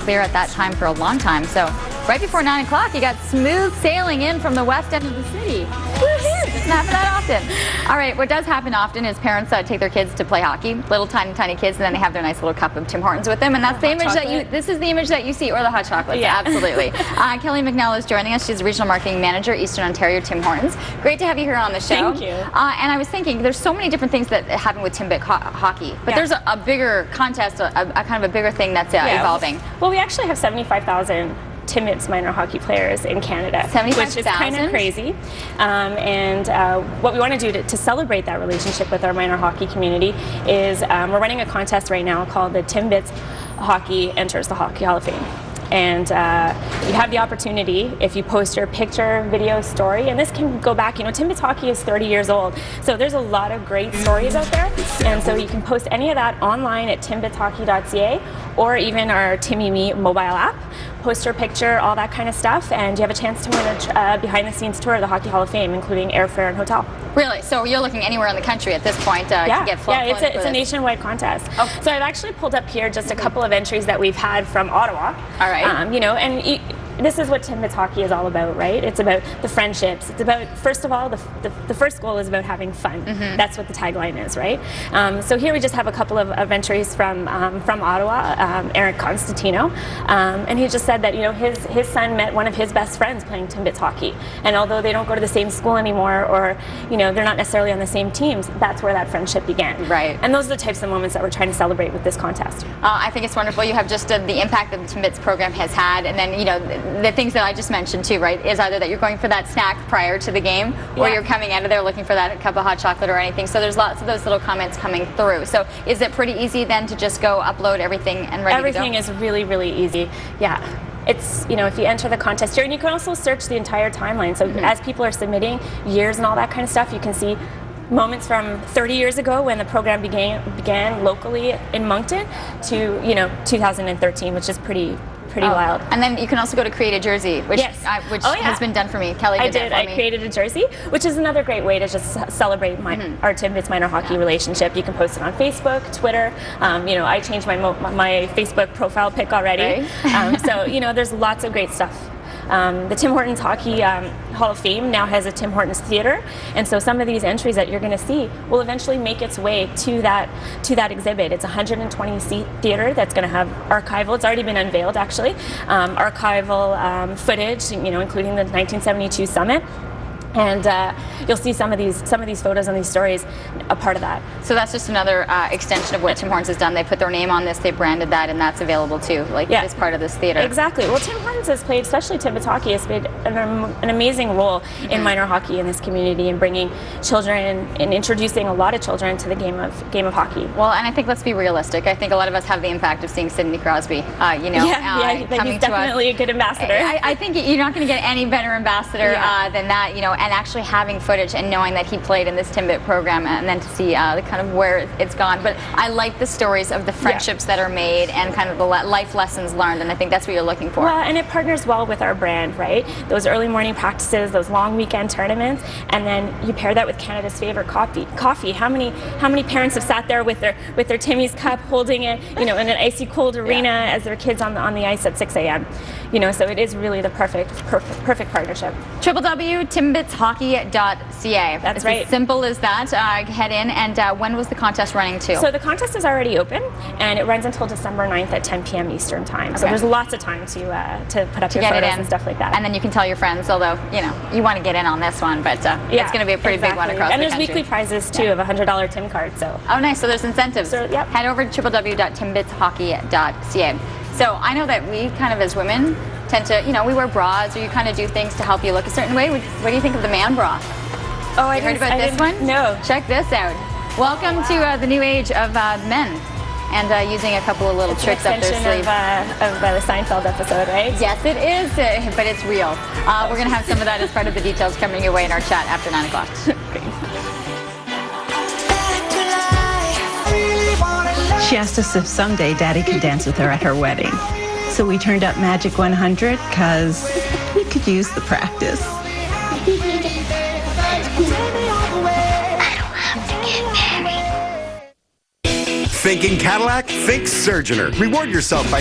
clear at that time for a long time. So right before 9 o'clock, you got smooth sailing in from the west end of the city. Woohoo! Doesn't happen that often. All right, what does happen often is parents take their kids to play hockey, little tiny kids, and then they have their nice little cup of Tim Hortons with them, and that's the image this is the image that you see, or the hot chocolate. Yeah, absolutely. Kelly McNell is joining us. She's the Regional Marketing Manager, Eastern Ontario, Tim Hortons. Great to have you here on the show. Thank you. And I was thinking, there's so many different things that happen with Timbit hockey, but there's a bigger contest, a kind of a bigger thing that's evolving. Well, we actually have 75,000 Timbits minor hockey players in Canada, which is kind of crazy. What we want to do to celebrate that relationship with our minor hockey community is we're running a contest right now called the Timbits Hockey Enters the Hockey Hall of Fame. And you have the opportunity, if you post your picture, video, story, and this can go back, Timbits hockey is 30 years old, so there's a lot of great stories out there, and so you can post any of that online at timbitshockey.ca or even our Timmy Me mobile app. Post your picture, all that kind of stuff, and you have a chance to win a behind-the-scenes tour of the Hockey Hall of Fame, including airfare and hotel. Really? So you're looking anywhere in the country at this point to get flown? Yeah, it's a nationwide contest. Okay. So I've actually pulled up here just a couple of entries that we've had from Ottawa. All right. This is what Timbits hockey is all about, right? It's about the friendships. It's about, first of all, the first goal is about having fun. That's what the tagline is, right? So here we just have a couple of entries from Ottawa, Eric Constantino, and he just said that his son met one of his best friends playing Timbits hockey, and although they don't go to the same school anymore, or they're not necessarily on the same teams, that's where that friendship began. Right. And those are the types of moments that we're trying to celebrate with this contest. I think it's wonderful. You have just the impact that the Timbits program has had, and then the things that I just mentioned too, right, is either that you're going for that snack prior to the game, or you're coming out of there looking for that cup of hot chocolate or anything. So there's lots of those little comments coming through. So is it pretty easy then to just go upload everything and ready to go? Everything is really, really easy. Yeah. It's, if you enter the contest here, and you can also search the entire timeline. So as people are submitting years and all that kind of stuff, you can see moments from 30 years ago when the program began locally in Moncton to 2013, which is pretty wild. And then you can also go to create a jersey, which has been done for me. Kelly did that for me. I created a jersey, which is another great way to just celebrate our Timbits minor hockey relationship. You can post it on Facebook, Twitter. I changed my Facebook profile pic already. Right. So there's lots of great stuff. The Tim Hortons Hockey Hall of Fame now has a Tim Hortons Theatre, and so some of these entries that you're going to see will eventually make its way to that exhibit. It's a 120-seat theatre that's going to have archival. It's already been unveiled, actually. Archival footage, including the 1972 summit. And you'll see some of these photos and these stories a part of that. So that's just another extension of what Tim Hortons has done. They put their name on this, they branded that, and that's available too, as part of this theater. Exactly. Well, Tim Hortons has played, especially Timbits hockey, has played an amazing role in minor hockey in this community and bringing children and introducing a lot of children to the game of hockey. Well, and I think let's be realistic. I think a lot of us have the impact of seeing Sidney Crosby. He's definitely a good ambassador. I think you're not going to get any better ambassador than that. And actually having footage and knowing that he played in this Timbit program, and then to see the kind of where it's gone. But I like the stories of the friendships that are made and kind of the life lessons learned, and I think that's what you're looking for. Well, and it partners well with our brand, right? Those early morning practices, those long weekend tournaments, and then you pair that with Canada's favorite coffee. How many parents have sat there with their Timmy's cup, holding it, in an icy cold arena as their kids on the ice at 6 a.m. So it is really the perfect partnership. www.timbitshockey.ca. That's right. As simple as that. Head in, and when was the contest running to? So the contest is already open, and it runs until December 9th at 10 p.m. Eastern Time. So there's lots of time to put up your photos and stuff like that. And then you can tell your friends, although, you want to get in on this one, but it's going to be a pretty big one across the country. And there's weekly prizes, too, of a $100 Tim card. So. Oh, nice. So there's incentives. So, Head over to www.timbitshockey.ca. So I know that we kind of, as women, tend to, we wear bras, or you kind of do things to help you look a certain way. What do you think of the man bra? Oh, you heard about this one? No. Check this out. Welcome to the new age of men, and using a couple of little tricks up their sleeve. Of the Seinfeld episode, right? Yes, it is, but it's real. We're going to have some of that as part of the details coming your way in our chat after 9 o'clock. She asked us if someday Daddy could dance with her at her wedding. So we turned up Magic 100 because we could use the practice. I don't have to get married. Thinking Cadillac? Think Surgeoner. Reward yourself by